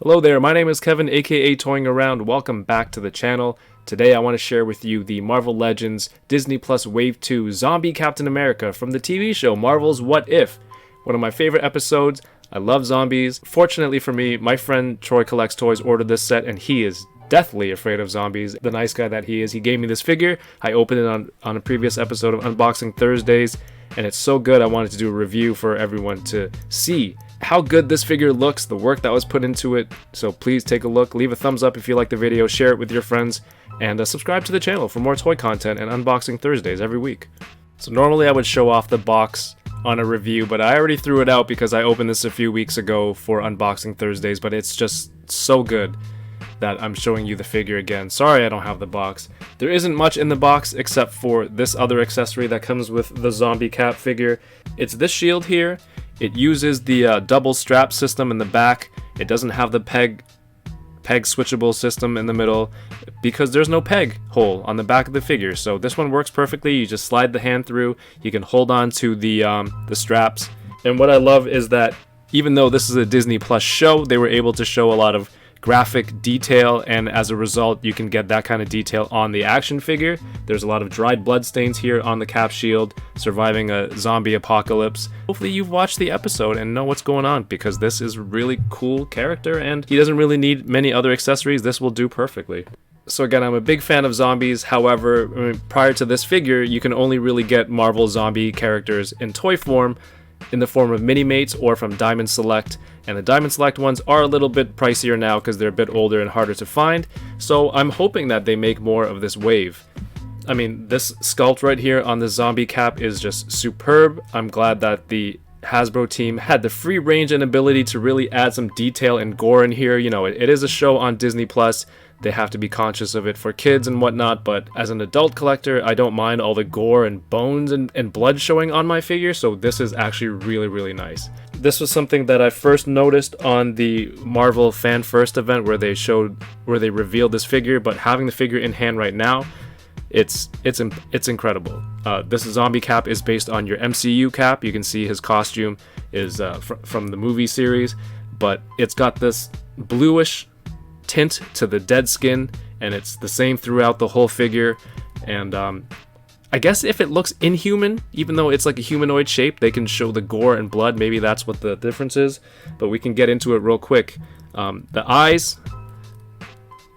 Hello there, my name is Kevin, aka Toying Around. Welcome back to the channel. Today I want to share with you the Marvel Legends Disney Plus Wave 2 Zombie Captain America from the TV show Marvel's What If. One of my favorite episodes. I love zombies. Fortunately for me, my friend Troy Collects Toys ordered this set and he is deathly afraid of zombies. The nice guy that he is. He gave me this figure. I opened it on a previous episode of Unboxing Thursdays and it's so good I wanted to do a review for everyone to see how good this figure looks, the work that was put into it. So please take a look, leave a thumbs up if you like the video, share it with your friends, and subscribe to the channel for more toy content and Unboxing Thursdays every week. So normally I would show off the box on a review, but I already threw it out because I opened this a few weeks ago for Unboxing Thursdays, but it's just so good that I'm showing you the figure again. Sorry I don't have the box. There isn't much in the box except for this other accessory that comes with the zombie cap figure. It's this shield here. It uses the double strap system in the back. It doesn't have the peg switchable system in the middle because there's no peg hole on the back of the figure. So this one works perfectly. You just slide the hand through. You can hold on to the straps. And what I love is that even though this is a Disney Plus show, they were able to show a lot of graphic detail, and as a result you can get that kind of detail on the action figure. There's a lot of dried blood stains here on the cap shield, surviving a zombie apocalypse. Hopefully you've watched the episode and know what's going on, because this is a really cool character and he doesn't really need many other accessories. This will do perfectly. So again, I'm a big fan of zombies. However, prior to this figure, you can only really get Marvel zombie characters in toy form, in the form of mini-mates or from Diamond Select, and the Diamond Select ones are a little bit pricier now because they're a bit older and harder to find, so I'm hoping that they make more of this wave. I mean, this sculpt right here on the zombie cap is just superb. I'm glad that the Hasbro team had the free range and ability to really add some detail and gore in here. You know, it is a show on Disney Plus. They have to be conscious of it for kids and whatnot, but as an adult collector, I don't mind all the gore and bones and blood showing on my figure, so this is actually really, really nice. This was something that I first noticed on the Marvel Fan First event where they revealed this figure, but having the figure in hand right now, it's incredible. This zombie cap is based on your MCU cap. You can see his costume is from the movie series, but it's got this bluish tint to the dead skin, and it's the same throughout the whole figure. And I guess if it looks inhuman, even though it's like a humanoid shape, they can show the gore and blood. Maybe that's what the difference is, but we can get into it real quick. The eyes,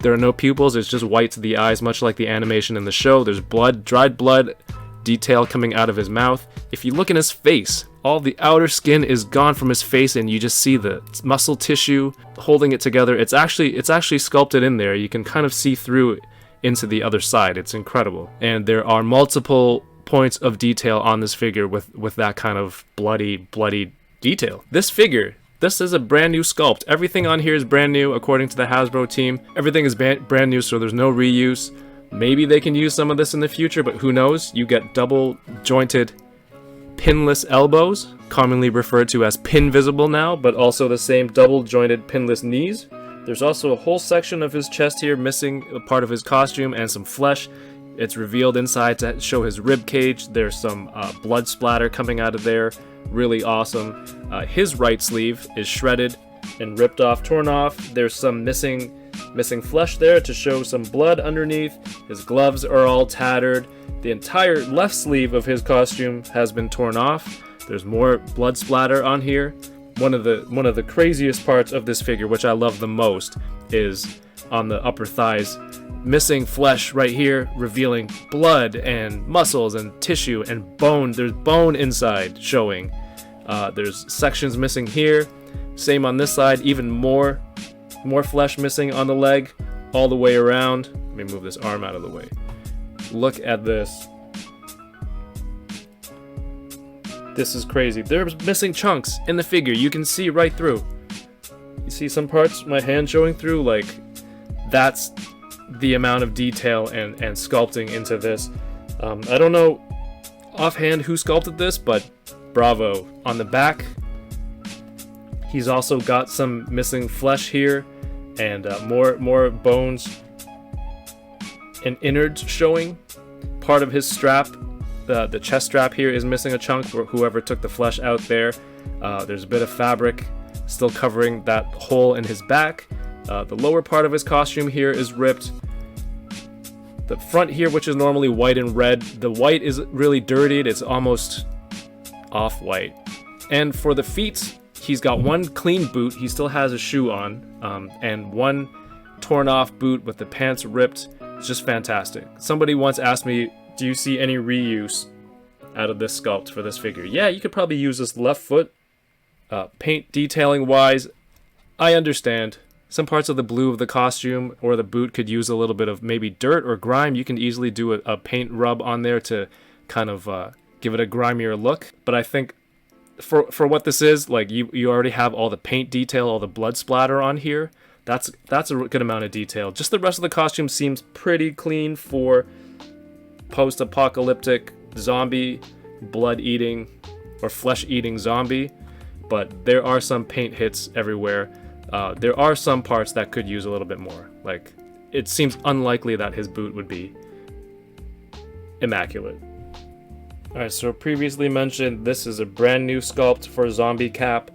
there are no pupils, it's just white to the eyes, much like the animation in the show. There's blood, dried blood detail coming out of his mouth. If you look in his face, all the outer skin is gone from his face and you just see the muscle tissue holding it together. It's actually sculpted in there. You can kind of see through into the other side. It's incredible. And there are multiple points of detail on this figure with that kind of bloody detail. This figure, this is a brand new sculpt. Everything on here is brand new according to the Hasbro team. Everything is brand new, so there's no reuse. Maybe they can use some of this in the future, but who knows? You get double jointed pinless elbows, commonly referred to as pin visible now, but also the same double jointed pinless knees. There's also a whole section of his chest here missing a part of his costume and some flesh. It's revealed inside to show his rib cage. There's some blood splatter coming out of there. Really awesome. His right sleeve is shredded and ripped off, torn off. There's some missing flesh there to show some blood underneath. His gloves are all tattered. The entire left sleeve of his costume has been torn off. There's more blood splatter on here. One of the craziest parts of this figure, which I love the most, is on the upper thighs. Missing flesh right here, revealing blood and muscles and tissue and bone. There's bone inside showing. There's sections missing here. Same on this side, even more flesh missing on the leg all the way around. Let me move this arm out of the way. Look at this. This is crazy. There's missing chunks in the figure. You can see right through. You see some parts, my hand showing through, like that's the amount of detail and sculpting into this. I don't know offhand who sculpted this, but bravo. On the back, he's also got some missing flesh here and more bones and innards showing. Part of his strap, the chest strap here, is missing a chunk for whoever took the flesh out there. There's a bit of fabric still covering that hole in his back. The lower part of his costume here is ripped. The front here, which is normally white and red, the white is really dirtied. It's almost off-white. And for the feet, he's got one clean boot. He still has a shoe on, and one torn off boot with the pants ripped. It's just fantastic. Somebody once asked me, do you see any reuse out of this sculpt for this figure? Yeah, you could probably use this left foot. Paint detailing wise, I understand. Some parts of the blue of the costume or the boot could use a little bit of maybe dirt or grime. You can easily do a paint rub on there to kind of give it a grimier look. But I think for what this is, like you already have all the paint detail, all the blood splatter on here. That's a good amount of detail. Just the rest of the costume seems pretty clean for post-apocalyptic zombie, blood-eating or flesh-eating zombie. But there are some paint hits everywhere. There are some parts that could use a little bit more. Like, it seems unlikely that his boot would be immaculate. Alright, so previously mentioned, this is a brand new sculpt for Zombie Cap.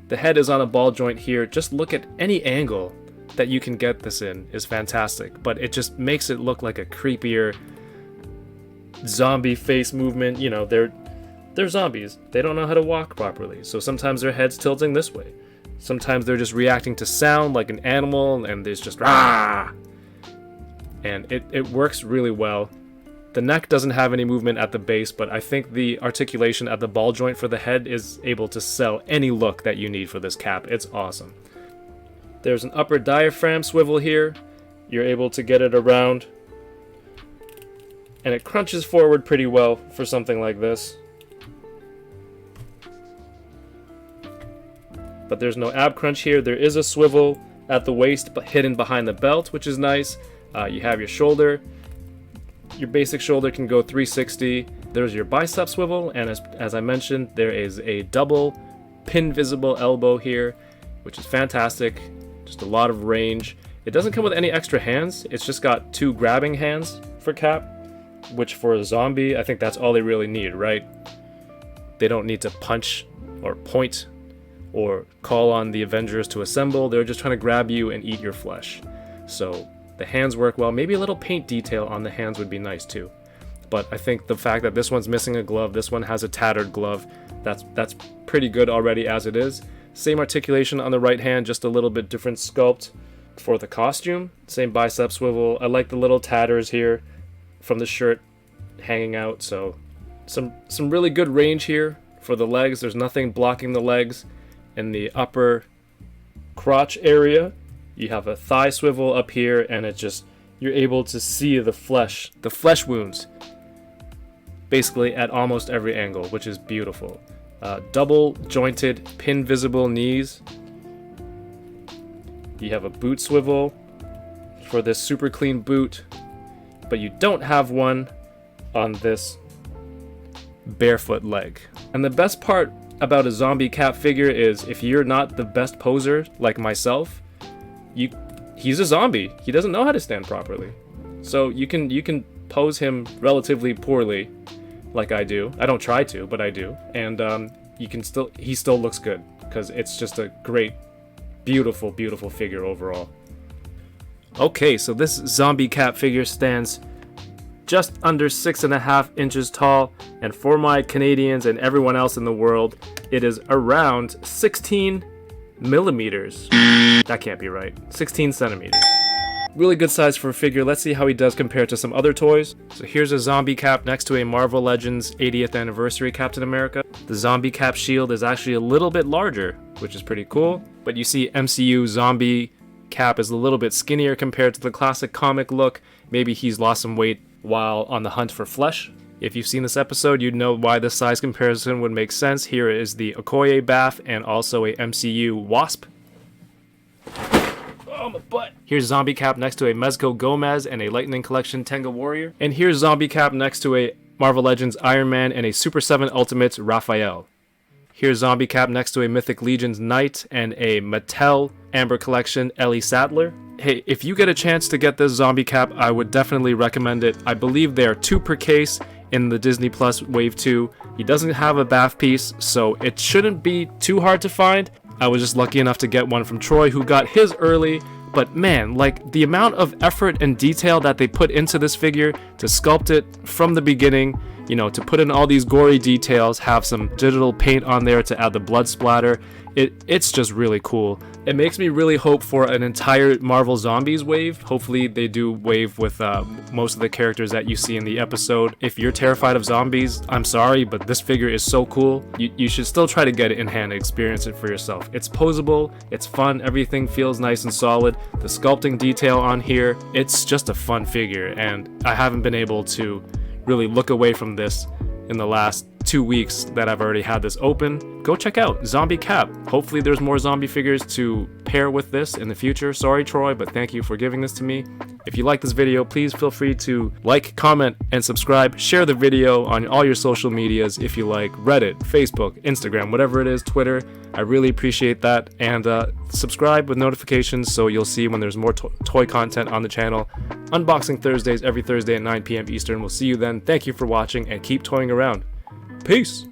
The head is on a ball joint here. Just look at any angle that you can get this in is fantastic. But it just makes it look like a creepier zombie face movement. You know, they're zombies. They don't know how to walk properly. So sometimes their head's tilting this way. Sometimes they're just reacting to sound like an animal, and there's just rah! And it works really well. The neck doesn't have any movement at the base, but I think the articulation at the ball joint for the head is able to sell any look that you need for this cap. It's awesome. There's an upper diaphragm swivel here. You're able to get it around. And it crunches forward pretty well for something like this. But there's no ab crunch here. There is a swivel at the waist, but hidden behind the belt, which is nice. You have your shoulder. Your basic shoulder can go 360. There's your bicep swivel, and as I mentioned, there is a double pin visible elbow here, which is fantastic. Just a lot of range. It doesn't come with any extra hands. It's just got two grabbing hands for Cap, which for a zombie, I think that's all they really need, right? They don't need to punch or point or call on the Avengers to assemble. They're just trying to grab you and eat your flesh. So the hands work well. Maybe a little paint detail on the hands would be nice too. But I think the fact that this one's missing a glove, this one has a tattered glove, that's pretty good already as it is. Same articulation on the right hand, just a little bit different sculpt for the costume. Same bicep swivel. I like the little tatters here from the shirt hanging out. So some really good range here for the legs. There's nothing blocking the legs. In the upper crotch area, you have a thigh swivel up here, and it just, you're able to see the flesh wounds basically at almost every angle, which is beautiful. Double jointed pin visible knees. You have a boot swivel for this super clean boot, but you don't have one on this barefoot leg. And the best part about a Zombie Cap figure is if you're not the best poser like myself, he's a zombie. He doesn't know how to stand properly. So you can pose him relatively poorly, like I do. I don't try to, but I do. And he still looks good because it's just a great, beautiful, beautiful figure overall. Okay, so this Zombie Cap figure stands just under 6.5 inches tall, and for my Canadians and everyone else in the world, it is around 16 millimeters. That can't be right. 16 centimeters. Really good size for a figure. Let's see how he does compared to some other toys. So here's a Zombie Cap next to a Marvel Legends 80th anniversary Captain America. The Zombie Cap shield is actually a little bit larger, which is pretty cool. But you see MCU Zombie Cap is a little bit skinnier compared to the classic comic look. Maybe he's lost some weight while on the hunt for flesh. If you've seen this episode, you'd know why this size comparison would make sense. Here is the Okoye Bath and also a MCU Wasp. Oh, my butt. Here's Zombie Cap next to a Mezco Gomez and a Lightning Collection Tenga Warrior. And here's Zombie Cap next to a Marvel Legends Iron Man and a Super 7 Ultimates Raphael. Here's Zombie Cap next to a Mythic Legions Knight and a Mattel Amber Collection Ellie Sattler. Hey, if you get a chance to get this Zombie Cap, I would definitely recommend it. I believe there are 2 per case in the Disney Plus Wave 2. He doesn't have a bath piece, so it shouldn't be too hard to find. I was just lucky enough to get one from Troy, who got his early. But man, like the amount of effort and detail that they put into this figure to sculpt it from the beginning, you know, to put in all these gory details, have some digital paint on there to add the blood splatter. It's just really cool. It makes me really hope for an entire Marvel Zombies wave. Hopefully they do wave with most of the characters that you see in the episode. If you're terrified of zombies, I'm sorry, but this figure is so cool. You should still try to get it in hand and experience it for yourself. It's posable, it's fun, everything feels nice and solid. The sculpting detail on here, it's just a fun figure, and I haven't been able to really look away from this in the last 2 weeks that I've already had this open. Go check out Zombie Cap. Hopefully there's more zombie figures to pair with this in the future. Sorry Troy, but thank you for giving this to me. If you like this video, please feel free to like, comment, and subscribe. Share the video on all your social medias if you like. Reddit, Facebook, Instagram, whatever it is, Twitter. I really appreciate that. And subscribe with notifications so you'll see when there's more toy content on the channel. Unboxing Thursdays every Thursday at 9 p.m. Eastern. We'll see you then. Thank you for watching and keep toying around. Peace!